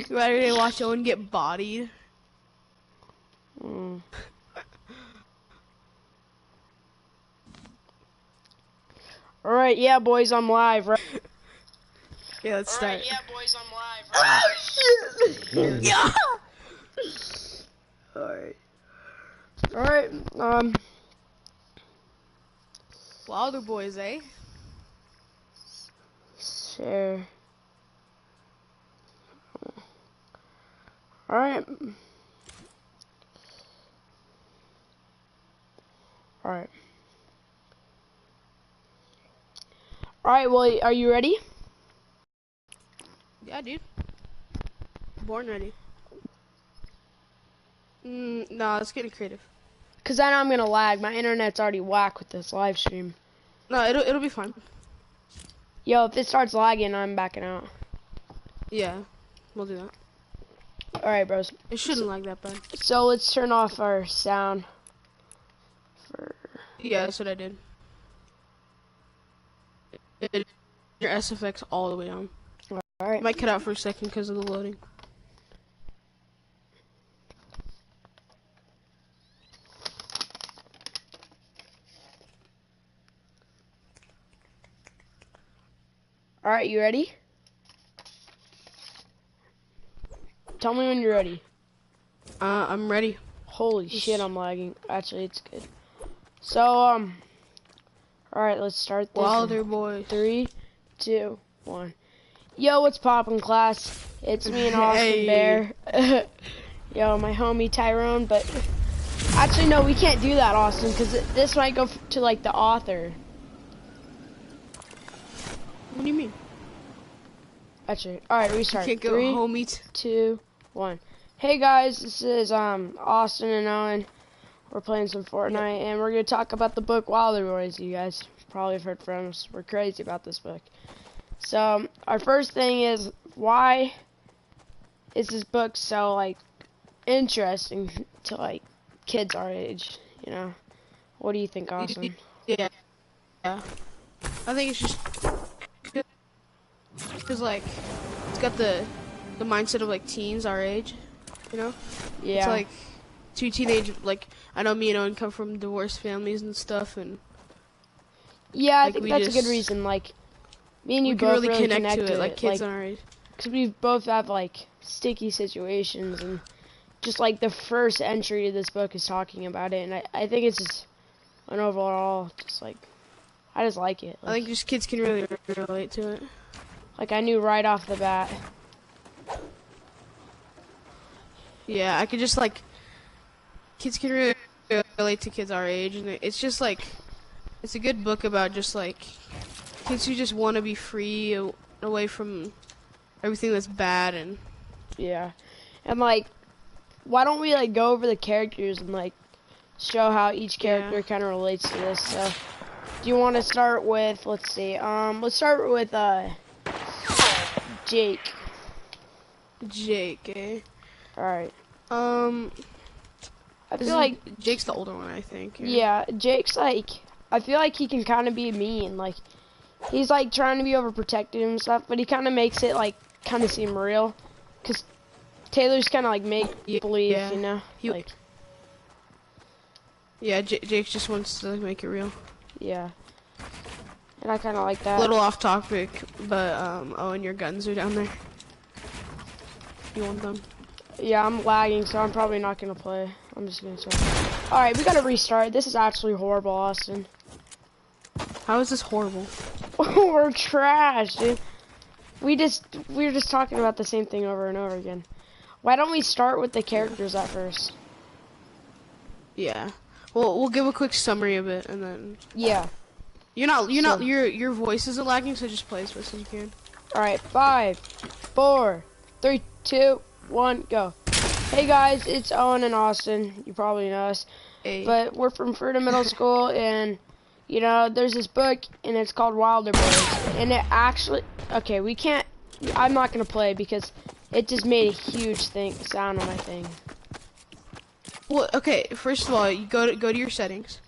Rather than watch Owen get bodied. Mm. Alright, yeah, boys, I'm live, right? Yeah, let's start. Alright, yeah, boys, I'm live, right? Oh, shit! Yeah! Alright, Wilder boys, eh? Share. Alright. Alright. Alright, well, are you ready? Yeah, dude. Born ready. Nah, let's get creative. Cause I know I'm gonna lag. My internet's already whack with this live stream. No, it'll be fine. Yo, if it starts lagging, I'm backing out. Yeah, we'll do that. Alright, bros. It shouldn't lag that bad. So let's turn off our sound. Yeah, that's what I did. Your SFX all the way down. Alright. Might cut out for a second because of the loading. Alright, you ready? Tell me when you're ready. I'm ready. Holy shit, I'm lagging. Actually, it's good. So, alright, let's start this. Wilder boys. 3, 2, 1. Yo, what's poppin', class? It's me and Austin Hey. Bear. Yo, my homie Tyrone, but actually, no, we can't do that, Austin, because this might go to, like, the author. What do you mean? Actually, alright, restart. Can't go 3, homies. 2, 1. Hey guys, this is Austin and Owen. We're playing some Fortnite, and we're gonna talk about the book Wilder Boys. You guys probably have heard from us. We're crazy about this book. So our first thing is, why is this book so like interesting to like kids our age? You know, what do you think, Austin? Yeah. I think it's just because like it's got the mindset of like teens our age. You know? Yeah. It's like two teenage, like, I know me and Owen come from divorced families and stuff, and yeah, I like, think that's a good reason. Like, me and you both really connect to it, like kids our age. Because we both have like sticky situations, and just like the first entry to this book is talking about it, and I think it's just an overall just like I just like it. Like, I think just kids can really relate to it. Like I knew right off the bat. Yeah, I could just like kids can really relate to kids our age, and it's just like it's a good book about just like kids who just want to be free away from everything that's bad. And yeah, and like why don't we like go over the characters and like show how each character kind of relates to this? So do you want to start with, let's see, let's start with Jake, eh? Alright. I feel like Jake's the older one, I think. Yeah, Jake's like, I feel like he can kind of be mean. Like, he's like trying to be overprotective and stuff, but he kind of makes it like kind of seem real. Cause Taylor's kind of like make believe, you know. Like, yeah, Jake just wants to make it real. Yeah. And I kind of like that. A little off topic, but oh, and your guns are down there. You want them? Yeah, I'm lagging, so I'm probably not gonna play. I'm just gonna say. Alright, we gotta restart. This is actually horrible, Austin. How is this horrible? We're trash, dude. We were just talking about the same thing over and over again. Why don't we start with the characters at first? Yeah. Well, we'll give a quick summary of it, and then. Yeah. Your voice isn't lagging, so just play as best as you can. Alright, 5, 4, 3, 2, 1, go. Hey guys, it's Owen and Austin. You probably know us. Hey. But we're from Fruita Middle School, and, you know, there's this book, and it's called Wilder Boys. And it actually, okay, we can't, I'm not going to play because it just made a huge sound on my thing. Well, okay, first of all, you go to your settings.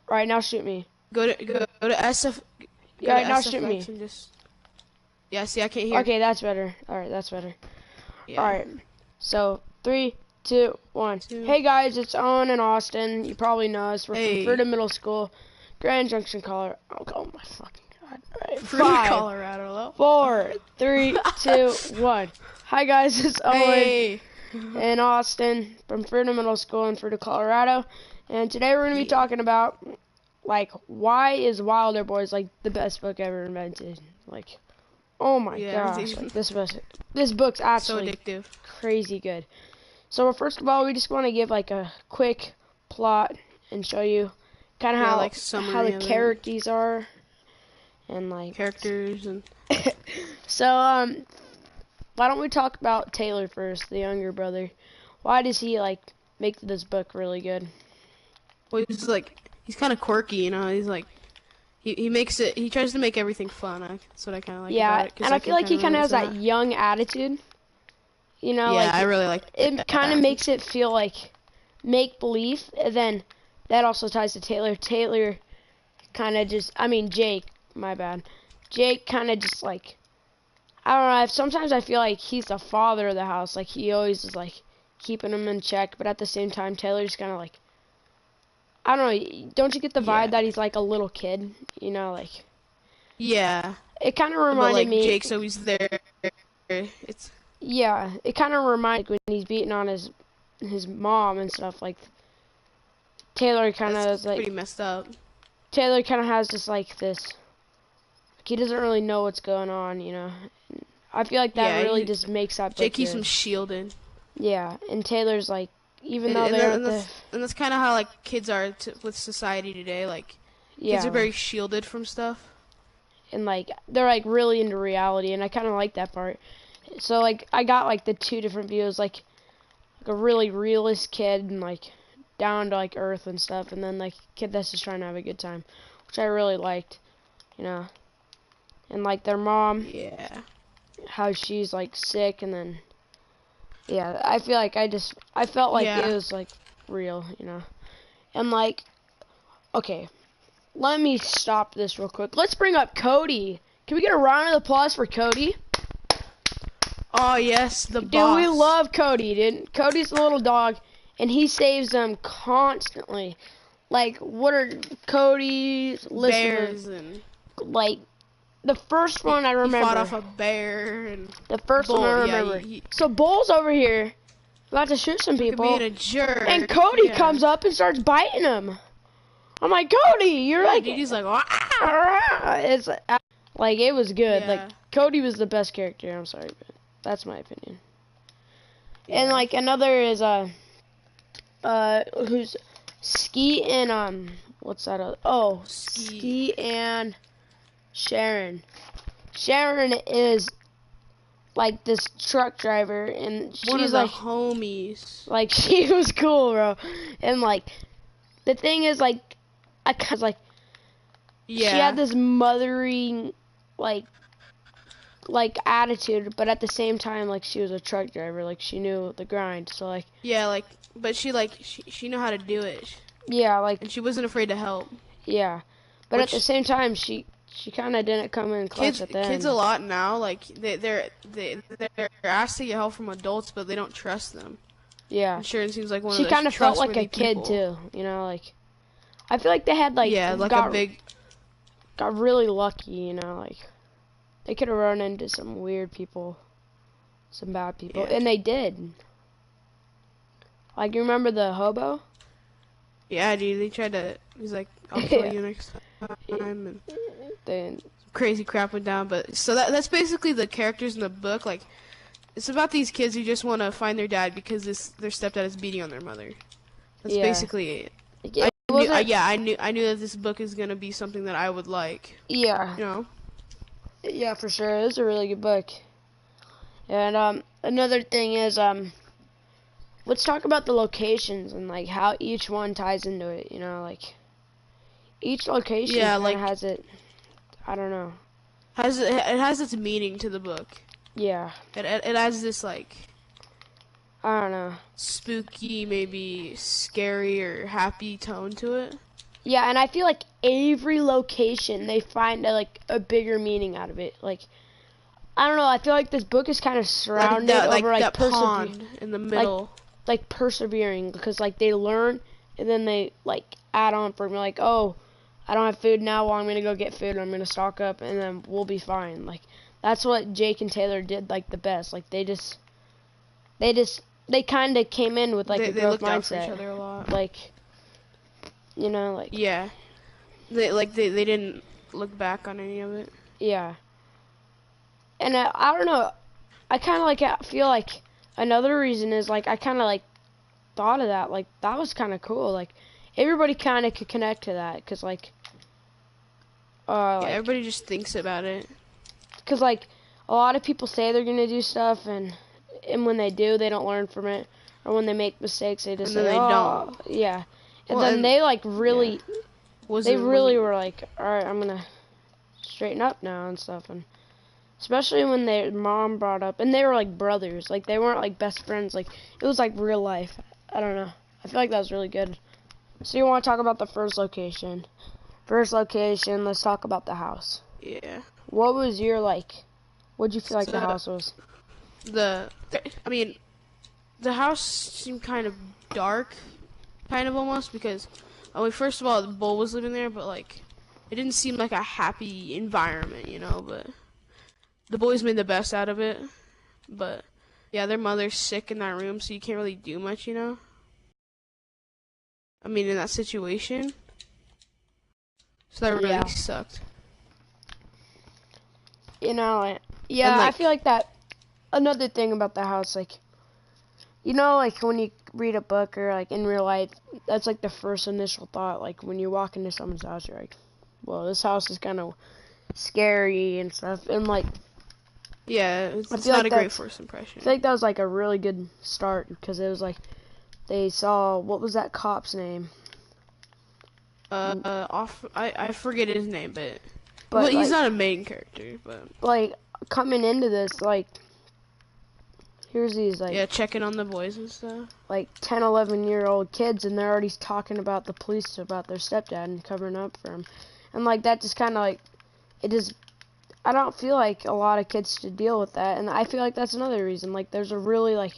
Alright, now shoot me. Go to SF. Yeah, right, now shoot me. Yeah, see, I can't hear. Okay, that's better. Alright, that's better. Yeah. Alright, so 3, 2, 1. Two. Hey guys, it's Owen and Austin. You probably know us. We're Hey. from Fruita Middle School, Grand Junction, Colorado. Oh my fucking god. Alright, Fruita, 5, Colorado. 4, 3, 2, 1. Hi guys, it's Owen Hey. and Austin from Fruita Middle School in Fruita, Colorado. And today we're going to be talking about, like, why is Wilder Boys, like, the best book ever invented? Like, oh my gosh, like, this book's actually So addictive. crazy good. So first of all, we just want to give, like, a quick plot and show you kind of Yeah, how, like, how the summary of it. characters are. And, like, Characters and... so, why don't we talk about Taylor first, the younger brother? Why does he, like, make this book really good? Well, he's kind of quirky, you know. He's like, he makes it. He tries to make everything fun. That's what I kind of like. Yeah, about it, 'cause and I feel like he kind of has relate that to young attitude. You know, Yeah, like I really like. it kind of makes it feel like make believe, and then that also ties to Taylor. Taylor kind of just, I mean Jake, my bad. Jake kind of just like, I don't know. Sometimes I feel like he's the father of the house. Like he always is like keeping him in check, but at the same time, Taylor's kind of like, I don't know. Don't you get the vibe that he's like a little kid? You know, like. Yeah. It kind of But reminded like me. Jake's always there. It's. Yeah, it kind of reminds when he's beating on his mom and stuff. Like Taylor kind of is like pretty messed up. Taylor kind of has just like this. Like, he doesn't really know what's going on, you know. I feel like that really just makes that. Jake book keeps good. him shielded. Yeah, and Taylor's like, even though And they're and that's kind of how like kids are with society today. Like kids are very shielded from stuff. And like they're like really into reality, and I kind of like that part. So like I got like the two different views, like a really realist kid and like down to like earth and stuff, and then like a kid that's just trying to have a good time, which I really liked, you know. And like their mom, Yeah. how she's like sick, and then yeah, I feel like I felt like it was like real, you know. And like, okay, let me stop this real quick. Let's bring up Cody. Can we get a round of applause for Cody? Oh yes, the Dude, boss. we love Cody, dude. Cody's the little dog, and he saves them constantly. Like, what are Cody's bears and like the first one I remember. He fought off a bear and the first one I remember. So Bull's over here about to shoot some people. Being a jerk. And Cody comes up and starts biting him. I'm like, Cody, you're like. Dude, he's like, it's like it was good. Yeah. Like Cody was the best character. I'm sorry, but that's my opinion. Yeah. And like another is who's Ski and what's that other? Oh, Ski and Sharon. Sharon is like this truck driver, and she's one of the like homies. Like she was cool, bro. And like the thing is, like I cause like she had this mothering like attitude, but at the same time, like she was a truck driver, like she knew the grind. So like but she knew how to do it. Yeah, like and she wasn't afraid to help. Yeah, but at the same time, she kind of didn't come in clutch at the end. Kids a lot now, like they're asked to get help from adults, but they don't trust them. Yeah, and Sharon seems like one she of those kind of felt like a kid people. too, you know. Like I feel like they had like got really lucky, you know. Like they could have run into some weird people, some bad people, and they did. Like you remember the hobo? Yeah, dude. They tried to. He's like, I'll kill you next time, and then crazy crap went down. But so that's basically the characters in the book. Like, it's about these kids who just want to find their dad because their stepdad is beating on their mother. That's basically it. I knew that this book is gonna be something that I would like. Yeah. You know. Yeah, for sure. It's a really good book. And another thing is let's talk about the locations and like how each one ties into it, you know, like each location has it, I don't know. It has its meaning to the book. Yeah. It has this like I don't know. Spooky, maybe scary or happy tone to it. Yeah, and I feel like every location they find like a bigger meaning out of it. Like I don't know. I feel like this book is kind of surrounded over like that pond in the middle. Like persevering, because like they learn and then they like add on for me, like, oh, I don't have food now, well I'm gonna go get food, I'm gonna stock up and then we'll be fine. Like that's what Jake and Taylor did like the best. Like they kind of came in with like a growth looked out for mindset. each other a lot. Like, you know, like yeah, they didn't look back on any of it. Yeah. And I don't know, I kind of like feel like another reason is like I kind of like thought of that, like that was kind of cool, like everybody kind of could connect to that, because like yeah, everybody just thinks about it, because like a lot of people say they're gonna do stuff and when they do they don't learn from it, or when they make mistakes they just say, they oh, don't. Yeah, and Well, then they like really yeah. were like, all right, I'm gonna straighten up now and stuff. And especially when their mom brought up, and they were like brothers, like they weren't like best friends, like it was like real life. I don't know. I feel like that was really good. So you want to talk about the first location? First location, let's talk about the house. Yeah. What was your like, what'd you feel like the house was? The house seemed kind of dark, kind of almost, because, I mean, first of all, the bull was living there, but like, it didn't seem like a happy environment, you know, but the boys made the best out of it, but yeah, their mother's sick in that room, so you can't really do much, you know? I mean, in that situation. So that really sucked. You know, yeah, like, I feel like that, another thing about the house, like, you know, like when you read a book or like in real life, that's like the first initial thought, like when you walk into someone's house, you're like, well, this house is kind of scary and stuff, and like, yeah, it's not a great first impression. I feel like that was like a really good start, because it was like they saw, what was that cop's name? I forget his name, but like, he's not a main character. But like coming into this, like here's these like, yeah, checking on the boys and stuff. Like 10, 11-year-old kids, and they're already talking about the police, about their stepdad and covering up for him, and like that just kind of like, it just, I don't feel like a lot of kids should deal with that, and I feel like that's another reason. Like there's a really like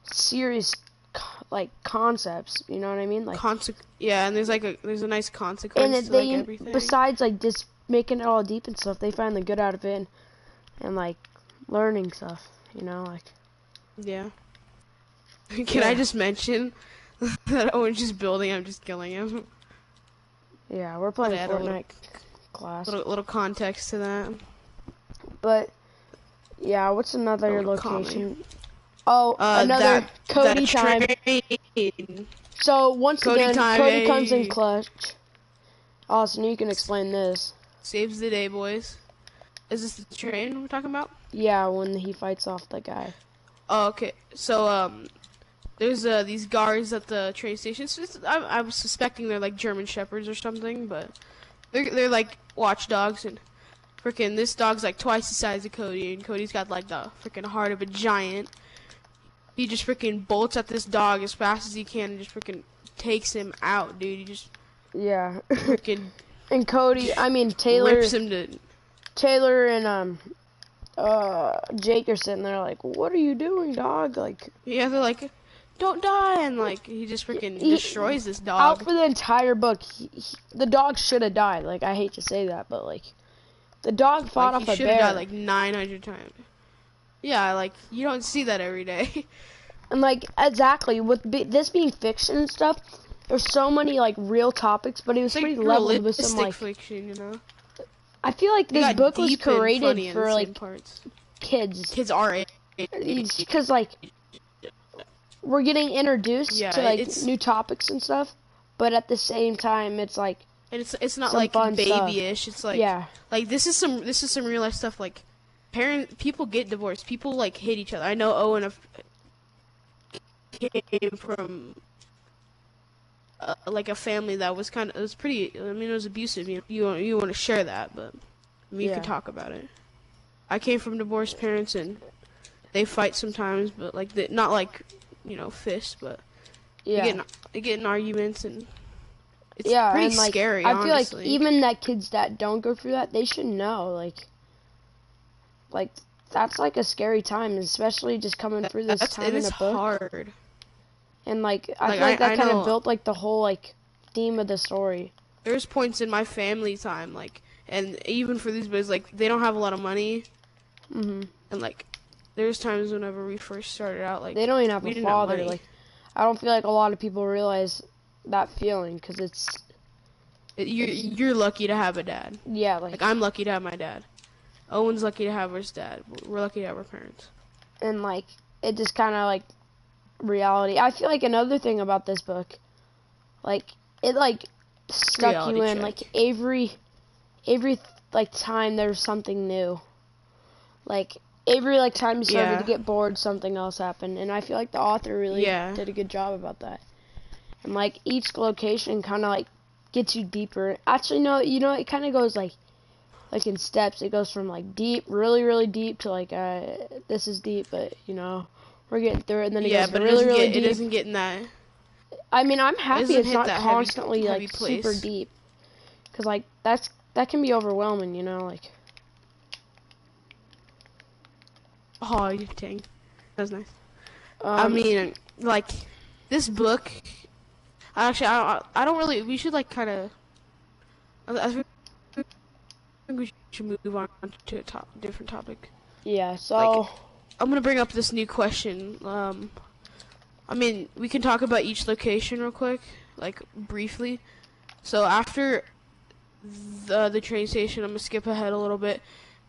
serious like concepts, you know what I mean? Like yeah, and there's a nice consequence and to like everything. Besides like just making it all deep and stuff, they find the good out of it, and like learning stuff, you know, like. Yeah. Can I just mention that Owen's just building, I'm just killing him. Yeah, we're playing Fortnite class. Little context to that. But yeah, what's another location? Comedy. Oh, another Cody time. So once Cody again, time, Cody comes in clutch. Austin, you can explain this. Saves the day, boys. Is this the train we're talking about? Yeah, when he fights off the guy. Oh, okay. So there's these guards at the train station. I'm suspecting they're like German shepherds or something, but they're like watchdogs, and frickin' this dog's like twice the size of Cody, and Cody's got like the frickin' heart of a giant. He just frickin' bolts at this dog as fast as he can and just frickin' takes him out, dude. He just frickin' and Cody, I mean Taylor rips him to. Taylor and Jake are sitting there like, what are you doing, dog? Like, yeah, they're like, don't die, and like he just freaking destroys this dog. Out for the entire book, the dog should have died. Like, I hate to say that, but like, the dog fought off a bear. He should have died like 900 times. Yeah, like you don't see that every day. And like, exactly, with this being fiction and stuff, there's so many like real topics, but it was pretty leveled with some like fiction, you know. I feel like this book was created for like kids. Kids our age. Because like we're getting introduced to like new topics and stuff, but at the same time it's like, and it's not like babyish. It's like, like this is some real life stuff. Like people get divorced. People like hate each other. I know Owen came from like a family that was it was pretty, I mean, it was abusive. You want to share that, but I mean, you can talk about it. I came from divorced parents, and they fight sometimes, but like not like, you know, fists, but they get in arguments, and it's pretty and, like, scary. I feel like even that kids that don't go through that, they should know, like like that's like a scary time, especially just coming through this time in a book. Hard. And like I feel like that kind of built like the whole like theme of the story. There's points in my family time, like, and even for these boys, like, they don't have a lot of money. Mhm. And like, there's times whenever we first started out, like, they don't even have a father. Have like, I don't feel like a lot of people realize that feeling because it's. You're lucky to have a dad. Yeah, like I'm lucky to have my dad. Owen's lucky to have his dad. We're lucky to have our parents. And like, it just kind of like reality. I feel like another thing about this book, like it like stuck Reality you in. check. Like every like time there's something new. Like every like time you started to get bored, something else happened, and I feel like the author really did a good job about that. And like each location kind of like gets you deeper. Actually, no, you know, it kind of goes like in steps. It goes from like deep, really, really deep to like this is deep, but you know, we're getting through it. And then it goes really, really deep. It doesn't get in that. I mean, I'm happy it's not constantly heavy like place. super deep, cause like that can be overwhelming, you know, like. Oh, dang, that's nice. I mean, like this book. Actually, I don't really. We should like kind of. I think we should move on to a different topic. Yeah. So like, I'm gonna bring up this new question. I mean, we can talk about each location real quick, like briefly. So after the train station, I'm gonna skip ahead a little bit.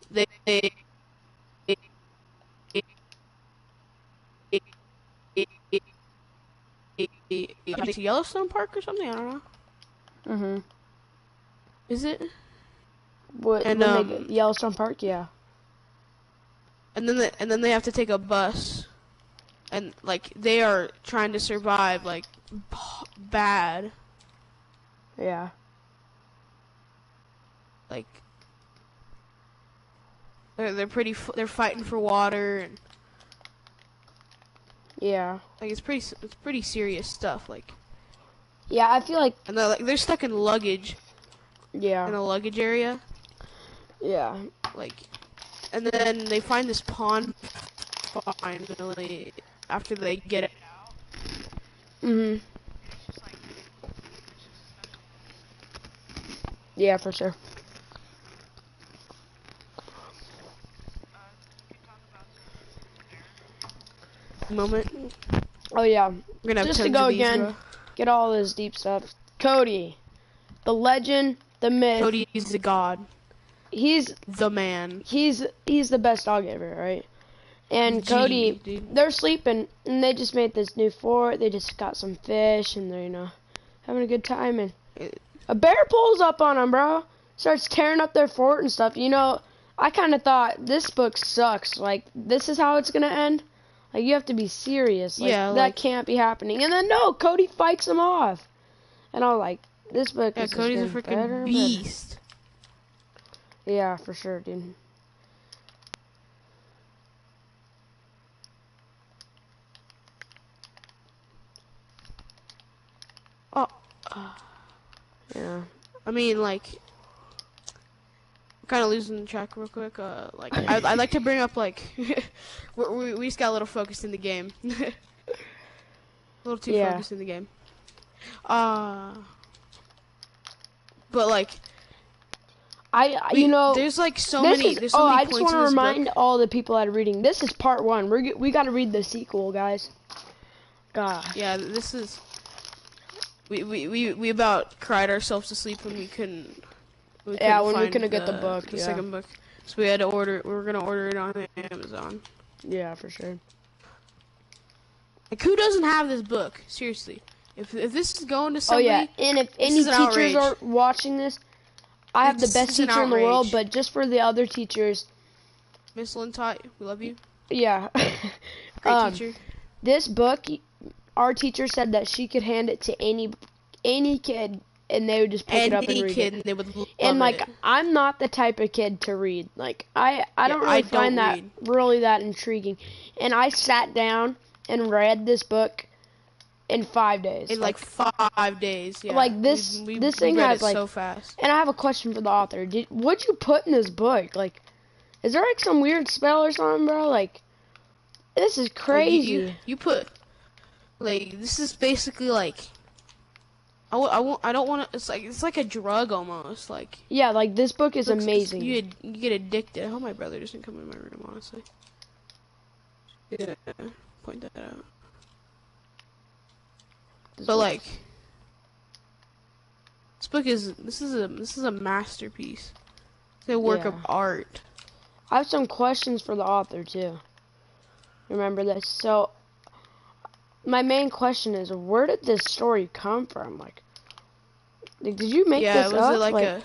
They Yellowstone Park or something. I don't know. Mhm. Is it? What? And Yellowstone Park, yeah. And then they have to take a bus, and like they are trying to survive like bad. Yeah. Like they're fighting for water and. Yeah. Like it's pretty serious stuff. Like. Yeah, I feel like. And they're stuck in luggage. Yeah. In a luggage area. Yeah. Like, and then they find this pond finally after they get it out. Mhm. Yeah, for sure. Moment. Oh yeah. We're gonna have just tons to go of these, again, bro. get all this deep stuff. Cody, the legend, the myth. Cody's the god. He's the man. He's the best dog ever, right? And Cody, they're sleeping, and they just made this new fort. They just got some fish, and they're having a good time. And a bear pulls up on them, bro. Starts tearing up their fort and stuff. You know, I kind of thought this book sucks. Like, this is how it's gonna end. Like, you have to be serious. Like, yeah, that can't be happening. And then no, Cody fights them off. And I was like, this book is Cody's a freaking beast. Yeah, for sure, dude. Oh. Yeah. I mean, like, I'm kind of losing track real quick. Like, I'd like to bring up, like, we just got a little focused in the game. A little too focused in the game. But, like, there's, like, so many points I just want to remind book. all the people that are reading, this is part 1. We got to read the sequel, guys. God. Yeah, this is... We about cried ourselves to sleep when we couldn't. When we couldn't get the book. The second book, so we had to order. We were gonna order it on Amazon. Yeah, for sure. Like, who doesn't have this book? Seriously, if this is going to somebody. Oh yeah, and if any teachers are watching this, I have the best teacher in the world, but just for the other teachers. Miss Lintot, we love you. Yeah. Great teacher. This book. Our teacher said that she could hand it to any kid, and they would just pick it up and read it. And they would love and like, it. I'm not the type of kid to read. Like, I don't really find that really that intriguing. And I sat down and read this book in 5 days. In like 5 days, yeah. Like this thing read has it like so fast. And I have a question for the author. What'd you put in this book? Like, Is there like some weird spell or something, bro? Like, this is crazy. Like, you put, like, this is basically like, I don't want to. It's like a drug almost. Like, yeah, like this book is amazing. You get addicted. I hope my brother doesn't come in my room, honestly. Yeah, point that out. But like, this is a masterpiece. It's a work of art. I have some questions for the author too. Remember this. So, my main question is, where did this story come from? Like did you make this up? It like,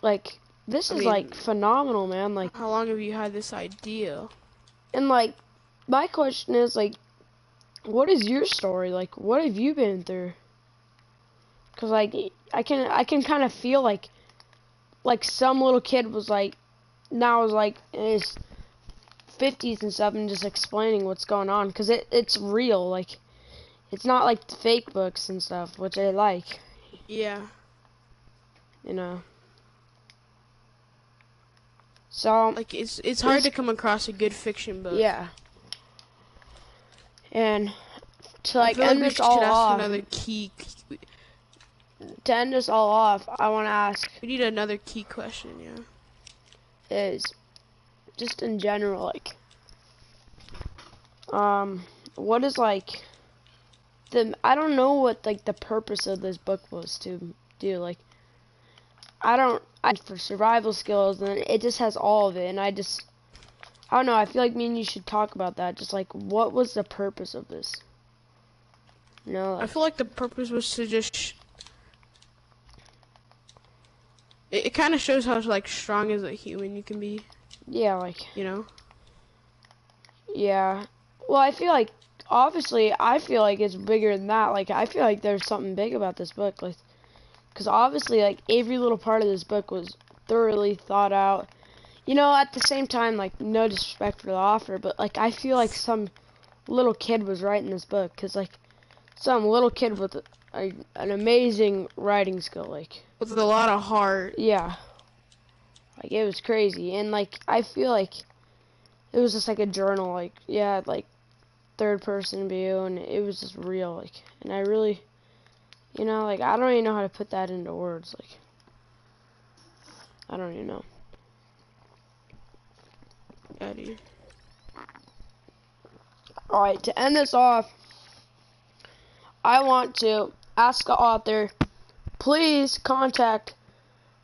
like this is like phenomenal, man. Like, how long have you had this idea? And like, my question is like, what is your story? Like, what have you been through? Cause like, I can kind of feel like some little kid was like, now is like in his 50s and stuff, and just explaining what's going on. Cause it's real. Like, it's not like the fake books and stuff, which I like. Yeah. You know. So like it's hard to come across a good fiction book. Yeah. And to like end this all off. To end this all off, I want to ask. We need another key question, yeah. Is just in general, like, what is like I don't know what like the purpose of this book was to do. Like, for survival skills, and it just has all of it, and I don't know, I feel like me and you should talk about that. Just like, what was the purpose of this? You know, like, I feel like the purpose was to just it kind of shows how like strong as a human you can be. Yeah, like, you know. Yeah. Well, I feel like obviously it's bigger than that. Like, I feel like there's something big about this book, like, because obviously like every little part of this book was thoroughly thought out. You know, at the same time, like, no disrespect for the author, but like I feel like some little kid was writing this book, because like some little kid with an amazing writing skill, like, with a lot of heart. Yeah. Like, it was crazy, and like I feel like it was just like a journal, like, yeah, like third person view, and it was just real, like, and I really, you know, like, I don't even know how to put that into words, like, I don't even know. Yeah, dude. Alright, to end this off, I want to ask the author, please contact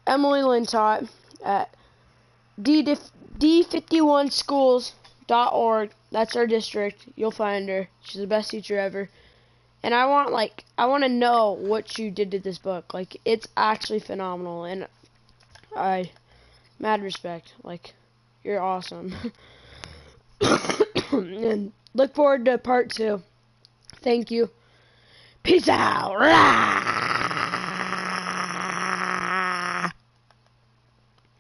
Emily Lintott at d51schools.org. That's our district. You'll find her. She's the best teacher ever. And I want to know what you did to this book. Like, it's actually phenomenal, and mad respect. Like, you're awesome. And look forward to part 2. Thank you. Peace out.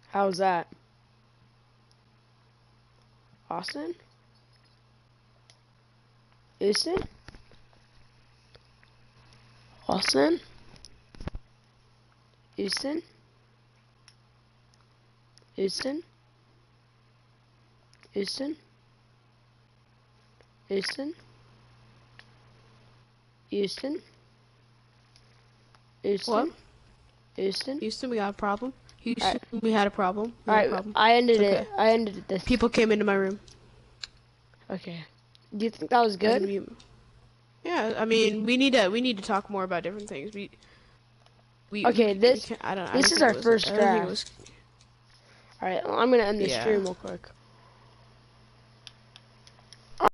How's that? Austin? Houston? Austin? Houston? Houston? Houston? Houston? Houston? Houston? What? Houston? Houston, we got a problem. Houston, we had a problem. Alright, I ended it. I ended this. People came into my room. Okay. Do you think that was good? Yeah, I mean, we need to talk more about different things. Okay, this is our first draft. Alright, I'm gonna end this stream real quick.